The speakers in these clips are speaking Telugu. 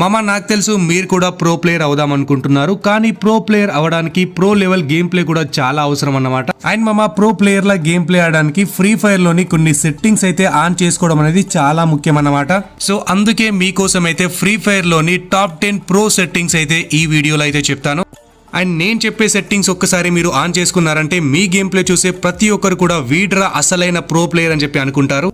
మామ నాకు తెలుసు మీరు కూడా ప్రో ప్లేయర్ అవుదాం అనుకుంటున్నారు, కానీ ప్రో ప్లేయర్ అవడానికి ప్రో లెవెల్ గేమ్ ప్లే కూడా చాలా అవసరం అన్నమాట. అండ్ మామ ప్రో ప్లేయర్ లా గేమ్ ప్లే ఆడడానికి ఫ్రీ ఫైర్ లోని కొన్ని సెట్టింగ్స్ అయితే ఆన్ చేసుకోవడం అనేది చాలా ముఖ్యం అన్నమాట. సో అందుకే మీకోసం అయితే ఫ్రీ ఫైర్ లోని టాప్ 10 ప్రో సెట్టింగ్స్ అయితే ఈ వీడియోలో అయితే చెప్తాను. అండ్ నేను చెప్పే సెట్టింగ్స్ ఒక్కసారి మీరు ఆన్ చేసుకున్నారంటే మీ గేమ్ ప్లే చూసే ప్రతి ఒక్కరు కూడా వీడ్రా అసలైన ప్రో ప్లేయర్ అని చెప్పి అనుకుంటారు.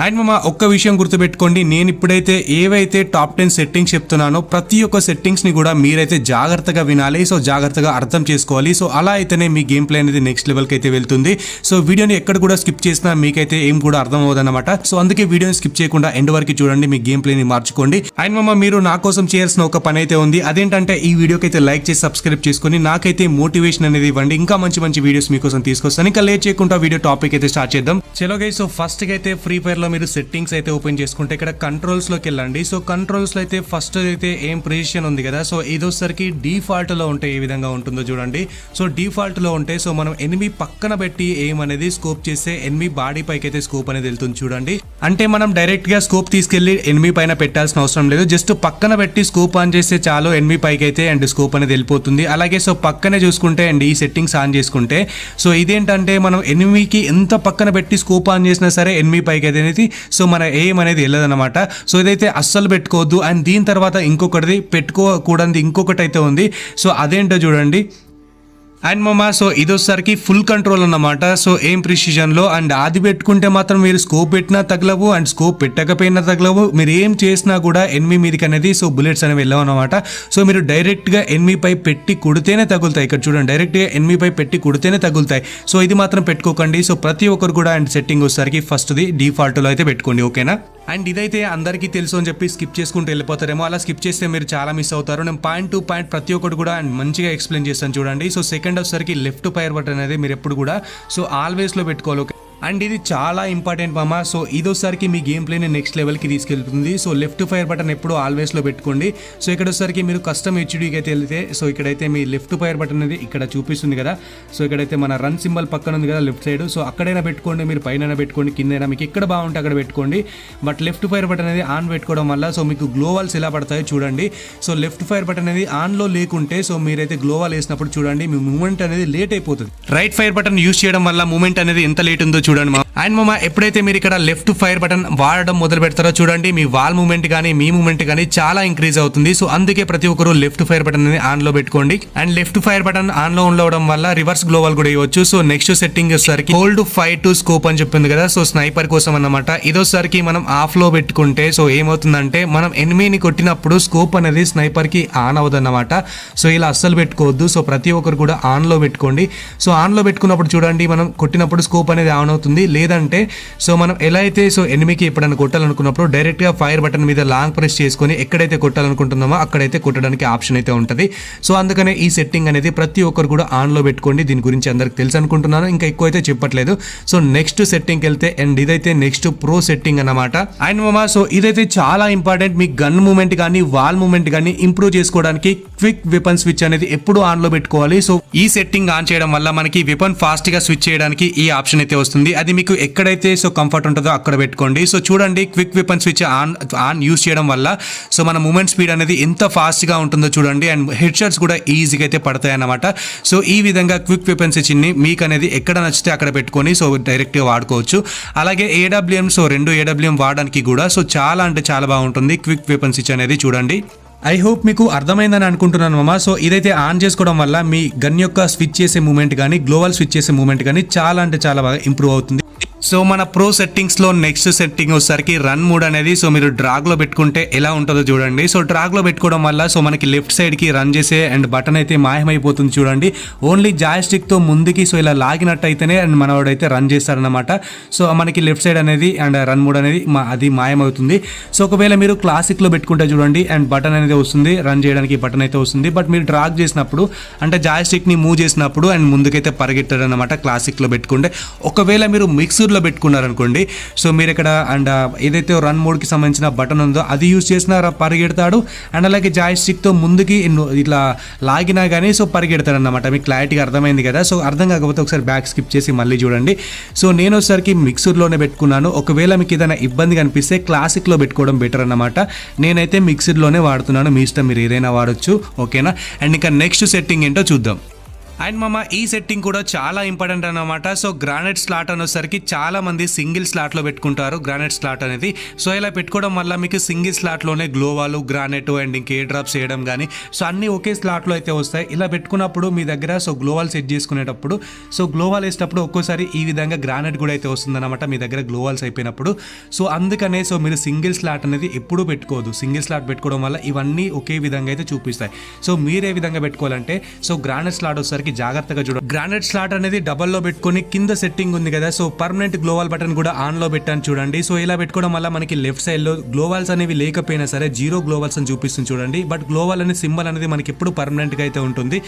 అండ్ మామ ఒక్క విషయం గుర్తుపెట్టుకోండి, నేను ఇప్పుడైతే ఏవైతే టాప్ 10 సెట్టింగ్స్ చెప్తున్నానో ప్రతి ఒక్క సెట్టింగ్స్ ని కూడా మీరైతే జాగ్రత్తగా వినాలి. సో జాగ్రత్తగా అర్థం చేసుకోవాలి. సో అలా అయితేనే మీ గేమ్ ప్లే అనేది నెక్స్ట్ లెవెల్కి అయితే వెళ్తుంది. సో వీడియోని ఎక్కడ కూడా స్కిప్ చేసినా మీకైతే ఏం కూడా అర్థం అవ్వదన్నమాట. సో అందుకే వీడియోని స్కిప్ చేయకుండా ఎండ్ వరకు చూడండి, మీ గేమ్ ప్లేని మార్చుకోండి. అండ్ మామ మీరు నా కోసం చేయాల్సిన ఒక పని అయితే ఉంది, అదేంటంటే ఈ వీడియోకి అయితే లైక్ చేసి సబ్స్క్రైబ్ చేసుకొని నాకైతే మోటివేషన్ అనేది ఇవ్వండి. ఇంకా మంచి మంచి వీడియోస్ మీకోసం తీసుకొస్తాను. ఇంకా లేట్ చేయకుండా వీడియో టాపిక్ అయితే స్టార్ట్ చేద్దాం. చలో గైస్, సో ఫస్ట్ అయితే ఫ్రీ ఫైర్ మీరు సెట్టింగ్స్ అయితే ఓపెన్ చేసుకుంటే ఇక్కడ కంట్రోల్స్ లోకి వెళ్ళండి. సో కంట్రోల్స్ లో అయితే ఫస్ట్ అయితే ఏం ప్రెసిషన్ ఉంది కదా, సో ఇదోసరికి డిఫాల్ట్ లో ఉంటే ఏ విధంగా ఉంటుందో చూడండి. సో డిఫాల్ట్ లో ఉంటే సో మనం ఎనిమి పక్కన పెట్టి ఏం అనేది స్కోప్ చేస్తే ఎనిమి బాడీ పైకి అయితే స్కోప్ అనేది వెళ్తుంది చూడండి. అంటే మనం డైరెక్ట్ గా స్కోప్ తీసుకెళ్లి ఎనిమి పైన పెట్టాల్సిన అవసరం లేదు, జస్ట్ పక్కన పెట్టి స్కోప్ ఆన్ చేస్తే చాలు ఎనిమి పైకి అయితే అండ్ స్కోప్ అనేది వెళ్ళిపోతుంది. అలాగే సో పక్కనే చూసుకుంటే అండ్ ఈ సెట్టింగ్స్ ఆన్ చేసుకుంటే సో ఇదేంటంటే మనం ఎనిమికి ఎంత పక్కన పెట్టి స్కోప్ ఆన్ చేసినా సరే ఎనిమి పైకి అయితే అనేది సో మన ఎయిమ్ అనేది వెళ్ళదన్నమాట. సో ఇదైతే అస్సలు పెట్టుకోవద్దు. అండ్ దీని తర్వాత ఇంకొకటిది పెట్టుకోకూడదు ఇంకొకటి అయితే ఉంది. సో అదేంటో చూడండి. అండ్ మామ సో ఇదోసరికి ఫుల్ కంట్రోల్ అన్నమాట. సో ఏం ప్రిసిషన్ లో అండ్ అది పెట్టుకుంటే మాత్రం మీరు స్కోప్ పెట్టినా తగలవు అండ్ స్కోప్ పెట్టకపోయినా తగలవు. మీరు ఏం చేసినా కూడా ఎనిమి మీదకి అనేది సో బుల్లెట్స్ అనేవి వెళ్ళవు అనమాట. సో మీరు డైరెక్ట్ గా ఎనిమి పై పెట్టి కుడితేనే తగులుతాయి. ఇక్కడ చూడండి, డైరెక్ట్ గా ఎనిమి పై పెట్టి కుడితేనే తగులుతాయి. సో ఇది మాత్రం పెట్టుకోకండి. సో ప్రతి ఒక్కరు కూడా అండ్ సెట్టింగ్ వచ్చేసరికి ఫస్ట్ ది డిఫాల్ట్ లో అయితే పెట్టుకోండి, ఓకేనా. అండ్ ఇదైతే అందరికీ తెలుసు అని చెప్పి స్కిప్ చేసుకుంటూ వెళ్ళిపోతారేమో, అలా స్కిప్ చేస్తే మీరు చాలా మిస్ అవుతారు. నేను పాయింట్ టు పాయింట్ ప్రతి ఒక్కటి కూడా అండ్ మంచిగా ఎక్స్ప్లెయిన్ చేస్తాను చూడండి. సో సెకండ్ వచ్చేసరికి లెఫ్ట్ ఫైర్ బటన్ అనేది మీరు ఎప్పుడు కూడా సో ఆల్వేస్ లో పెట్టుకోవాలి. అండ్ ఇది చాలా ఇంపార్టెంట్ మామ. సో ఇదోసరికి మీ గేమ్ ప్లేని నెక్స్ట్ లెవెల్కి తీసుకెళ్తుంది. సో లెఫ్ట్ ఫైర్ బటన్ ఎప్పుడు ఆల్వేస్లో పెట్టుకోండి. సో ఇక్కడ వచ్చేసరికి మీరు కస్టమ్ హెచ్డీకి అయితే వెళ్తే సో ఇక్కడైతే మీ లెఫ్ట్ ఫైర్ బటన్ అనేది ఇక్కడ చూపిస్తుంది కదా. సో ఇక్కడైతే మన రన్ సింబల్ పక్కన ఉంది కదా లెఫ్ట్ సైడ్. సో అక్కడైనా పెట్టుకోండి, మీరు పైన పెట్టుకోండి, కిందైనా మీకు ఎక్కడ బాగుంటే అక్కడ పెట్టుకోండి. బట్ లెఫ్ట్ ఫైర్ బటన్ అనేది ఆన్ పెట్టుకోవడం వల్ల సో మీకు గ్లోవాల్స్ ఎలా పడతాయో చూడండి. సో లెఫ్ట్ ఫైర్ బటన్ అనేది ఆన్లో లేకుంటే సో మీరైతే గ్లోవాల్ వేసినప్పుడు చూడండి మీ మూమెంట్ అనేది లేట్ అయిపోతుంది. రైట్ ఫైర్ బటన్ యూస్ చేయడం వల్ల మూమెంట్ అనేది ఎంత లేట్ ఉందో చూడండి మా. అండ్ మామ ఎప్పుడైతే మీరు ఇక్కడ లెఫ్ట్ ఫైర్ బటన్ వాడడం మొదలు పెడతారో చూడండి మీ వాల్ మూమెంట్ కానీ మీ మూమెంట్ కానీ చాలా ఇంక్రీజ్ అవుతుంది. సో అందుకే ప్రతి ఒక్కరు లెఫ్ట్ ఫైర్ బటన్ అనేది ఆన్ లో పెట్టుకోండి. And left fire button on లో ఉండడం వల్ల రివర్స్ గ్లోవల్ కూడా ఇవ్వచ్చు. సో నెక్స్ట్ సెట్టింగ్ వచ్చేసరికి హోల్డ్ 5 to స్కోప్ అని చెప్పింది కదా, సో స్నైపర్ కోసం అన్నమాట. ఇదోసరికి మనం ఆఫ్ లో పెట్టుకుంటే సో ఏమవుతుందంటే మనం ఎనిమిని కొట్టినప్పుడు స్కోప్ అనేది స్నైపర్ కి ఆన్ అవ్వదు అన్నమాట. సో ఇలా అస్సలు పెట్టుకోవద్దు. సో ప్రతి ఒక్కరు కూడా ఆన్ లో పెట్టుకోండి. సో ఆన్ లో పెట్టుకున్నప్పుడు చూడండి మనం కొట్టినప్పుడు స్కోప్ అనేది ఆన్ అవుతుంది. లేదంటే సో మనం ఎలా అయితే సో ఎనిమికి ఎప్పుడైనా కొట్టాలనుకున్నప్పుడు డైరెక్ట్ గా ఫైర్ బటన్ మీద లాంగ్ ప్రెస్ చేసుకొని ఎక్కడైతే కొట్టాలనుకుంటున్నామో అక్కడైతే కొట్టడానికి ఆప్షన్ అయితే ఉంటుంది. సో అందుకనే ఈ సెట్టింగ్ అనేది ప్రతి ఒక్కరు కూడా ఆన్ లో పెట్టుకోండి. దీని గురించి అందరికి తెలుసు అనుకుంటున్నాను, ఇంకా ఎక్కువ అయితే చెప్పట్లేదు. సో నెక్స్ట్ సెట్టింగ్ వెళ్తే అండ్ ఇదైతే నెక్స్ట్ ప్రో సెట్టింగ్ అన్నమాట. అండ్ మామ సో ఇదైతే చాలా ఇంపార్టెంట్. మీ గన్ మూమెంట్ కానీ వాల్ మూమెంట్ కానీ ఇంప్రూవ్ చేసుకోవడానికి క్విక్ వెపన్ స్విచ్ అనేది ఎప్పుడు ఆన్ లో పెట్టుకోవాలి. సో ఈ సెట్టింగ్ ఆన్ చేయడం వల్ల మనకి వెపన్ ఫాస్ట్ గా స్విచ్ చేయడానికి ఈ ఆప్షన్ అయితే వస్తుంది. అది మీకు ఎక్కడైతే సో కంఫర్ట్ ఉంటుందో అక్కడ పెట్టుకోండి. సో చూడండి quick weapon switch on use చేయడం వల్ల సో మన మూమెంట్ స్పీడ్ అనేది ఎంత ఫాస్ట్ గా ఉంటుందో చూడండి. అండ్ హెడ్ షాట్స్ కూడా ఈజీగా అయితే పడతాయి అన్నమాట. సో ఈ విధంగా క్విక్ వెపన్ స్విచ్ ని మీకు అనేది ఎక్కడ నచ్చితే అక్కడ పెట్టుకొని సో డైరెక్ట్ గా వాడుకోవచ్చు. అలాగే ఏడబ్ల్యూఎం సో 2 ఏడబ్ల్యూఎం వాడడానికి కూడా సో చాలా అంటే చాలా బాగుంటుంది క్విక్ వెపన్ స్విచ్ అనేది చూడండి. ఐ హోప్ మీకు అర్థమైందని అనుకుంటున్నాను మామ. సో ఇదైతే ఆన్ చేసుకోవడం వల్ల మీ గన్ యొక్క స్విచ్ చేసే మూమెంట్ కానీ గ్లోవల్ స్విచ్ చేసే మూమెంట్ కానీ చాలా అంటే చాలా బాగా ఇంప్రూవ్ అవుతుంది. సో మన ప్రో సెట్టింగ్స్ లో నెక్స్ట్ సెట్టింగ్ వచ్చేసరికి రన్ మోడ్ అనేది సో మీరు డ్రాగ్ లో పెట్టుకుంటే ఎలా ఉంటుందో చూడండి. సో డ్రాగ్ లో పెట్టుకోవడం వల్ల సో మనకి లెఫ్ట్ సైడ్ కి రన్ చేసే అండ్ బటన్ అయితే మాయమైపోతుంది చూడండి. ఓన్లీ జాయ్స్టిక్ తో ముందుకి సో ఇలా లాగినట్టు అయితేనే అండ్ మనవాడైతే రన్ చేస్తారనమాట. సో మనకి లెఫ్ట్ సైడ్ అనేది అండ్ రన్ మోడ్ అనేది అది మాయమవుతుంది. సో ఒకవేళ మీరు క్లాసిక్ లో పెట్టుకుంటే చూడండి అండ్ బటన్ అనేది వస్తుంది, రన్ చేయడానికి బటన్ అయితే వస్తుంది. బట్ మీరు డ్రాగ్ చేసినప్పుడు అంటే జాయ్స్టిక్ ని మూవ్ చేసినప్పుడు అండ్ ముందుకైతే పరిగెట్టారనమాట క్లాసిక్ లో పెట్టుకుంటే. ఒకవేళ మీరు మిక్సర్ లో పెట్టుకున్నారనుకోండి, సో మీరు ఇక్కడ అండ్ ఏదైతే రన్ మోడ్ కి సంబంధించిన బటన్ ఉందో అది యూజ్ చేసినా పరిగెడతాడు. అండ్ అలాగే జాయ్ స్టిక్ తో ముందుకి ఇట్లా లాగినా కానీ సో పరిగెడతాడు అన్నమాట. మీకు క్లారిటీగా అర్థమైంది కదా. సో అర్థం కాకపోతే ఒకసారి బ్యాక్ స్కిప్ చేసి మళ్ళీ చూడండి. సో నేను ఒకసారికి మిక్సర్లోనే పెట్టుకున్నాను. ఒకవేళ మీకు ఏదైనా ఇబ్బంది కనిపిస్తే క్లాసిక్లో పెట్టుకోవడం బెటర్ అన్నమాట. నేనైతే మిక్సర్లోనే వాడుతున్నాను, మీ ఇష్టం, మీరు ఏదైనా వాడచ్చు. ఓకేనా. అండ్ ఇంకా నెక్స్ట్ సెట్టింగ్ ఏంటో చూద్దాం. అండ్ మామ ఈ సెట్టింగ్ కూడా చాలా ఇంపార్టెంట్ అన్నమాట. సో గ్రానైట్ స్లాట్ అనేసరికి చాలా మంది సింగిల్ స్లాట్లో పెట్టుకుంటారు గ్రానైట్ స్లాట్ అనేది. సో ఇలా పెట్టుకోవడం వల్ల మీకు సింగిల్ స్లాట్లోనే గ్లోవాలు, గ్రానైట్ అండ్ ఇంకే డ్రాప్స్ చేయడం కానీ సో అన్నీ ఒకే స్లాట్లో అయితే వస్తాయి. ఇలా పెట్టుకున్నప్పుడు మీ దగ్గర సో గ్లోవాల్ సెట్ చేసుకునేటప్పుడు సో గ్లోవాల్ వేసేటప్పుడు ఒక్కోసారి ఈ విధంగా గ్రానైట్ కూడా అయితే వస్తుందన్నమాట మీ దగ్గర గ్లోవాల్స్ అయిపోయినప్పుడు. సో అందుకనే సో మీరు సింగిల్ స్లాట్ అనేది ఎప్పుడూ పెట్టుకోవద్దు. సింగిల్ స్లాట్ పెట్టుకోవడం వల్ల ఇవన్నీ ఒకే విధంగా అయితే చూపిస్తాయి. సో మీరే విధంగా పెట్టుకోవాలంటే సో గ్రానైట్ స్లాట్ వచ్చేసరికి జాగ్రత్తగా చూడండి. గ్రానైట్ స్లాట్ అనేది డబల్ లో పెట్టుకొని కింద సెట్టింగ్ ఉంది కదా, సో పర్మనెంట్ గ్లోవాల్ బటన్ కూడా ఆన్ లో పెట్టాను చూడండి. సో ఇలా పెట్టుకోవడం వల్ల మనకి లెఫ్ట్ సైడ్ లో గ్లోవాల్స్ అనేవి లేకపోయినా సరే జీరో గ్లోవాల్స్ అని చూపిస్తుంది చూడండి. బట్ గ్లోవాల్ అనే సింబల్ అనేది మనకి ఎప్పుడు పర్మనెంట్ గా అయితే ఉంటుంది.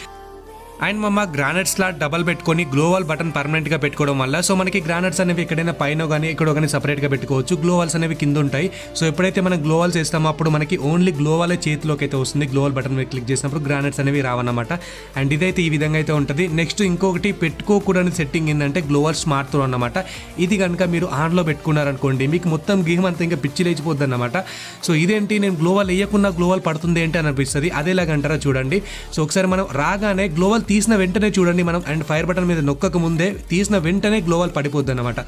అండ్ మమ్మ గ్రానైట్ స్లాట్ డబల్ పెట్టుకొని గ్లోవాల్ బటన్ పర్మనెంట్గా పెట్టుకోవడం వల్ల సో మనకి గ్రానైట్స్ అనేవి ఎక్కడైనా పైన కానీ ఎక్కడో కానీ సపరేట్గా పెట్టుకోవచ్చు. గ్లోవాల్స్ అనేవి కింద ఉంటాయి. సో ఎప్పుడైతే మనం గ్లోవాల్స్ వేస్తామో అప్పుడు మనకి ఓన్లీ గ్లోవాలే చేతిలోకి అయితే వస్తుంది. గ్లోవాల్ బటన్ మీద క్లిక్ చేసినప్పుడు గ్రానైట్స్ అనేవి రావన్నమాట. అండ్ ఇదైతే ఈ విధంగా అయితే ఉంటుంది. నెక్స్ట్ ఇంకొకటి పెట్టుకోకూడని సెట్టింగ్ ఏంటంటే గ్లోవాల్ స్మార్ట్ త్రో అన్నమాట. ఇది కనుక మీరు ఆన్లో పెట్టుకున్నారనుకోండి మీకు మొత్తం గేమ్ అంతా ఇంకా పిచ్చి లేచిపోద్ది అన్నమాట. సో ఇదేంటి నేను గ్లోవాల్ వేయకుండా గ్లోవాల్ పడుతుంది ఏంటి అని అనిపిస్తుంది. అదేలాగంటారా చూడండి. సో ఒకసారి మనం రాగానే గ్లోవాల్ తీసిన వెంటనే చూడండి మనం అండ్ ఫైర్ బటన్ మీద నొక్కక ముందే తీసిన వెంటనే గ్లోవాల్ పడిపోద్ది అనమాట.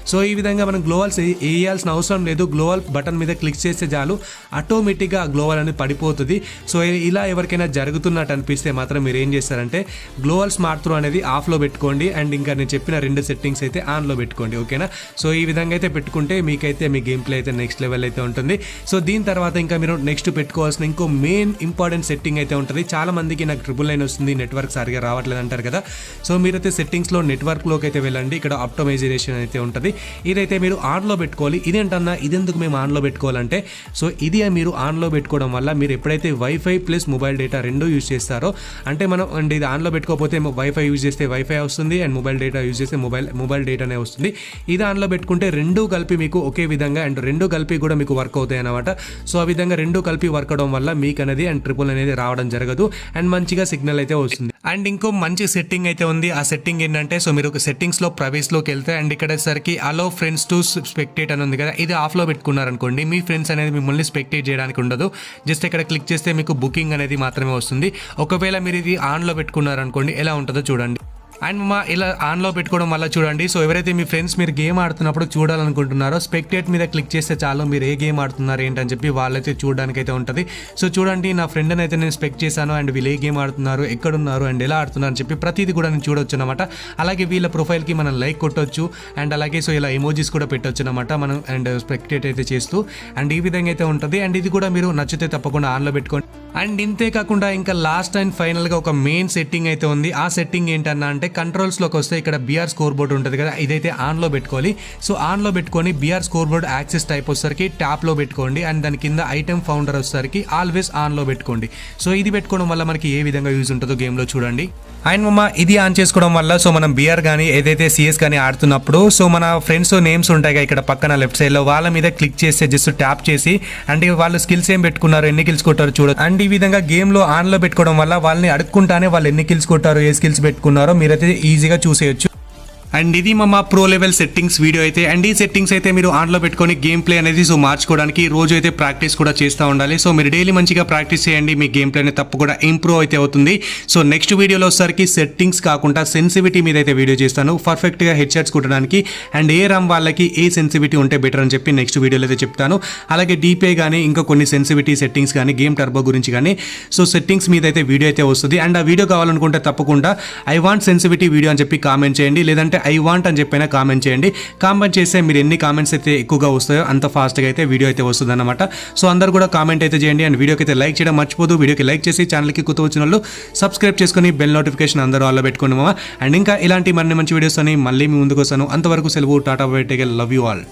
సో ఈ విధంగా మనం గ్లోవాల్స్ వేయాల్సిన అవసరం లేదు. గ్లోవాల్ బటన్ మీద క్లిక్ చేస్తే చాలు ఆటోమేటిక్గా ఆ గ్లోవాల్ అనేది పడిపోతుంది. సో ఇలా ఎవరికైనా జరుగుతున్నట్టు అనిపిస్తే మాత్రం మీరు ఏం చేస్తారంటే గ్లోవాల్ స్మార్ట్ త్రో అనేది ఆఫ్లో పెట్టుకోండి అండ్ ఇంకా నేను చెప్పిన రెండు సెట్టింగ్స్ అయితే ఆన్లో పెట్టుకోండి. ఓకేనా. సో ఈ విధంగా అయితే పెట్టుకుంటే మీకైతే మీ గేమ్ ప్లే అయితే నెక్స్ట్ లెవెల్ అయితే ఉంటుంది. సో దీని తర్వాత ఇంకా మీరు నెక్స్ట్ పెట్టుకోవాల్సిన ఇంకో మెయిన్ ఇంపార్టెంట్ సెట్టింగ్ అయితే ఉంటుంది. చాలా మందికి నాకు 999 వస్తుంది, నెట్వర్క్ సరిగా రావట్లేదు అంటారు కదా. సో మీరైతే సెట్టింగ్స్లో నెట్వర్క్లోకి అయితే వెళ్ళండి. ఇక్కడ ఆప్టిమైజేషన్ అయితే ఉంటుంది. ఇదైతే మీరు ఆన్లో పెట్టుకోవాలి. ఇదేంటన్నా ఇదెందుకు మేము ఆన్లో పెట్టుకోవాలంటే సో ఇది మీరు ఆన్లో పెట్టుకోవడం వల్ల మీరు ఎప్పుడైతే వైఫై ప్లస్ మొబైల్ డేటా రెండూ యూజ్ చేస్తారో అంటే మనం అండ్ ఇది ఆన్లో పెట్టుకోకపోతే వైఫై యూజ్ చేస్తే వైఫై వస్తుంది అండ్ మొబైల్ డేటా యూజ్ చేస్తే మొబైల్ డేటానే వస్తుంది. ఇది ఆన్లో పెట్టుకుంటే రెండూ కలిపి మీకు ఒకే విధంగా అండ్ రెండు కలిపి కూడా మీకు వర్క్ అవుతాయి అన్నమాట. సో ఆ విధంగా రెండు కలిపి వర్క్ అవడం వల్ల మీకు అనేది అండ్ ట్రిపుల్ అనేది రావడం జరగదు అండ్ మంచిగా సిగ్నల్ అయితే వస్తుంది. అండ్ ఇంకో మంచి సెట్టింగ్ అయితే ఉంది. ఆ సెట్టింగ్ ఏంటంటే సో మీరు సెట్టింగ్స్లో ప్రైవేస్లోకి వెళ్తే అండ్ ఇక్కడ సరికి అలో ఫ్రెండ్స్ టు స్పెక్టేట్ అని ఉంది కదా, ఇది ఆఫ్లో పెట్టుకున్నారనుకోండి మీ ఫ్రెండ్స్ అనేది మిమ్మల్ని స్పెక్టేట్ చేయడానికి ఉండదు. జస్ట్ ఇక్కడ క్లిక్ చేస్తే మీకు బుకింగ్ అనేది మాత్రమే వస్తుంది. ఒకవేళ మీరు ఇది ఆన్లో పెట్టుకున్నారనుకోండి ఎలా ఉంటుందో చూడండి. అండ్ మా ఇలా ఆన్లో పెట్టుకోవడం వల్ల చూడండి సో ఎవరైతే మీ ఫ్రెండ్స్ మీరు గేమ్ ఆడుతున్నప్పుడు చూడాలనుకుంటున్నారో స్పెక్టేట్ మీద క్లిక్ చేస్తే చాలు మీరు ఏ గేమ్ ఆడుతున్నారు ఏంటని చెప్పి వాళ్ళైతే చూడడానికి అయితే ఉంటుంది. సో చూడండి నా ఫ్రెండ్ని అయితే నేను స్పెక్ట్ చేశాను అండ్ వీళ్ళు ఏ గేమ్ ఆడుతున్నారు, ఎక్కడున్నారు అండ్ ఎలా ఆడుతున్నారు అని చెప్పి ప్రతిదీ కూడా నేను చూడొచ్చు అనమాట. అలాగే వీళ్ళ ప్రొఫైల్కి మనం లైక్ కొట్టొచ్చు అండ్ అలాగే సో ఇలా ఎమోజీస్ కూడా పెట్టొచ్చు అనమాట మనం అండ్ స్పెక్టేట్ అయితే చేస్తూ అండ్ ఈ విధంగా అయితే ఉంటుంది. అండ్ ఇది కూడా మీరు నచ్చితే తప్పకుండా ఆన్లో పెట్టుకోండి. అండ్ ఇంతే కాకుండా ఇంకా లాస్ట్ అండ్ ఫైనల్గా ఒక మెయిన్ సెట్టింగ్ అయితే ఉంది. ఆ సెట్టింగ్ ఏంటన్నా అంటే కంట్రోల్స్లోకి వస్తే ఇక్కడ బిఆర్ స్కోర్ బోర్డ్ ఉంటుంది కదా, ఇదైతే ఆన్లో పెట్టుకోవాలి. సో ఆన్లో పెట్టుకొని బిఆర్ స్కోర్ బోర్డ్ యాక్సెస్ టైప్ వచ్చేసరికి ట్యాప్లో పెట్టుకోండి అండ్ దాని కింద ఐటెం ఫౌండర్ వచ్చేసరికి ఆల్వేస్ ఆన్లో పెట్టుకోండి. సో ఇది పెట్టుకోవడం వల్ల మనకి ఏ విధంగా యూజ్ ఉంటుందో గేమ్లో చూడండి. అండ్ మమ్మ ఇది ఆన్ చేసుకోవడం వల్ల సో మనం బిఆర్ కానీ ఏదైతే సిఎస్ కానీ ఆడుతున్నప్పుడు సో మన ఫ్రెండ్స్ నేమ్స్ ఉంటాయి ఇక్కడ పక్కన లెఫ్ట్ సైడ్లో వాళ్ళ మీద క్లిక్ చేస్తే జస్ట్ ట్యాప్ చేసి అండ్ వాళ్ళు స్కిల్స్ ఏం పెట్టుకున్నారు, ఎన్ని కిల్స్ కొట్టారు చూడదు. అండ్ ఈ విధంగా గేమ్లో ఆన్లో పెట్టుకోవడం వల్ల వాళ్ళని అడుక్కుంటానే వాళ్ళు ఎన్ని కిల్స్ కొట్టారు, ఏ స్కిల్స్ పెట్టుకున్నారో మీరైతే ఈజీగా చూసేయచ్చు. అండ్ ఇది మా ప్రో లెవెల్ సెట్టింగ్స్ వీడియో అయితే అండ్ ఈ సెట్టింగ్స్ అయితే మీరు ఆన్లో పెట్టుకొని గేమ్ ప్లే అనేది సో మార్చుకోవడానికి రోజు అయితే ప్రాక్టీస్ కూడా చేస్తూ ఉండాలి. సో మీరు డైలీ మంచిగా ప్రాక్టీస్ చేయండి, మీ గేమ్ ప్లే అనేది తప్పకుండా ఇంప్రూవ్ అయితే అవుతుంది. సో నెక్స్ట్ వీడియోలో వచ్చేసరికి సెట్టింగ్స్ కాకుండా సెన్సిటివిటీ మీద అయితే వీడియో చేస్తాను, పర్ఫెక్ట్గా హెడ్సెట్స్ కుట్టడానికి అండ్ ఏ రామ్ వాళ్ళకి ఏ సెన్సిటివిటీ ఉంటే బెటర్ అని చెప్పి నెక్స్ట్ వీడియోలో అయితే చెప్తాను. అలాగే డీపే కానీ ఇంకా కొన్ని సెన్సిటివిటీ సెట్టింగ్స్ కానీ గేమ్ టర్బో గురించి కానీ సో సెట్టింగ్స్ మీద అయితే వీడియో అయితే వస్తుంది. అండ్ ఆ వీడియో కావాలనుకుంటే తప్పకుండా ఐ వాంట్ సెన్సిటివిటీ వీడియో అని చెప్పి కామెంట్ చేయండి, లేదంటే ఐ వాంట్ అని చెప్పైనా కామెంట్ చేయండి. కామెంట్ చేస్తే మీరు ఎన్ని కామెంట్స్ అయితే ఎక్కువగా వస్తాయో అంత ఫాస్ట్గా అయితే వీడియో అయితే వస్తుంది అనమాట. సో అందరూ కూడా కామెంట్ అయితే చేయండి అండ్ వీడియోకి అయితే లైక్ చేయడం మర్చిపోదు. వీడియోకి లైక్ చేసి ఛానల్కి కొత్త వచ్చిన వాళ్ళు సబ్స్క్రైబ్ చేసుకొని బెల్ నోటిఫికేషన్ అందరూ ఆల్లో పెట్టుకోండి మామ. అండ్ ఇంకా ఇలాంటి మరిన్ని మంచి వీడియోస్ అని మళ్ళీ మీ ముందుకు వస్తాను. అంతవరకు సెలవు, tata bye, take care, love you all.